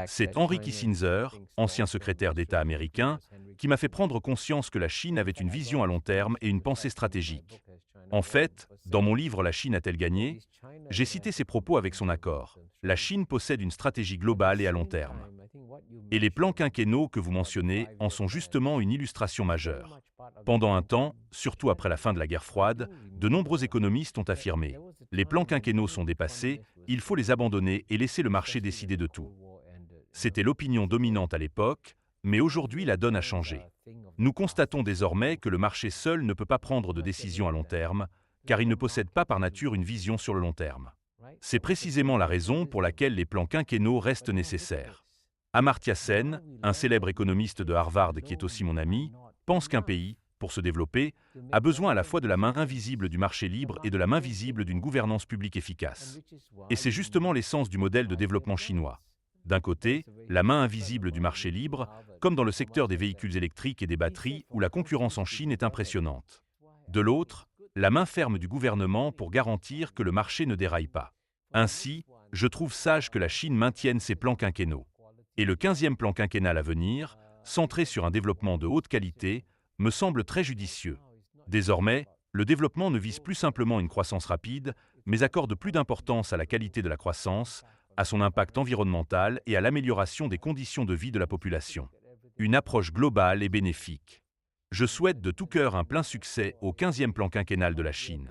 C'est Henry Kissinger, ancien secrétaire d'État américain, qui m'a fait prendre conscience que la Chine avait une vision à long terme et une pensée stratégique. En fait, dans mon livre La Chine a-t-elle gagné, j'ai cité ses propos avec son accord. La Chine possède une stratégie globale et à long terme. Et les plans quinquennaux que vous mentionnez en sont justement une illustration majeure. Pendant un temps, surtout après la fin de la guerre froide, de nombreux économistes ont affirmé « Les plans quinquennaux sont dépassés, il faut les abandonner et laisser le marché décider de tout ». C'était l'opinion dominante à l'époque, mais aujourd'hui la donne a changé. Nous constatons désormais que le marché seul ne peut pas prendre de décision à long terme, car il ne possède pas par nature une vision sur le long terme. C'est précisément la raison pour laquelle les plans quinquennaux restent nécessaires. Amartya Sen, un célèbre économiste de Harvard qui est aussi mon ami, pense qu'un pays, pour se développer, a besoin à la fois de la main invisible du marché libre et de la main visible d'une gouvernance publique efficace. Et c'est justement l'essence du modèle de développement chinois. D'un côté, la main invisible du marché libre, comme dans le secteur des véhicules électriques et des batteries où la concurrence en Chine est impressionnante. De l'autre, la main ferme du gouvernement pour garantir que le marché ne déraille pas. Ainsi, je trouve sage que la Chine maintienne ses plans quinquennaux. Et le 15e plan quinquennal à venir, centré sur un développement de haute qualité, me semble très judicieux. Désormais, le développement ne vise plus simplement une croissance rapide, mais accorde plus d'importance à la qualité de la croissance, à son impact environnemental et à l'amélioration des conditions de vie de la population. Une approche globale et bénéfique. Je souhaite de tout cœur un plein succès au 15e plan quinquennal de la Chine.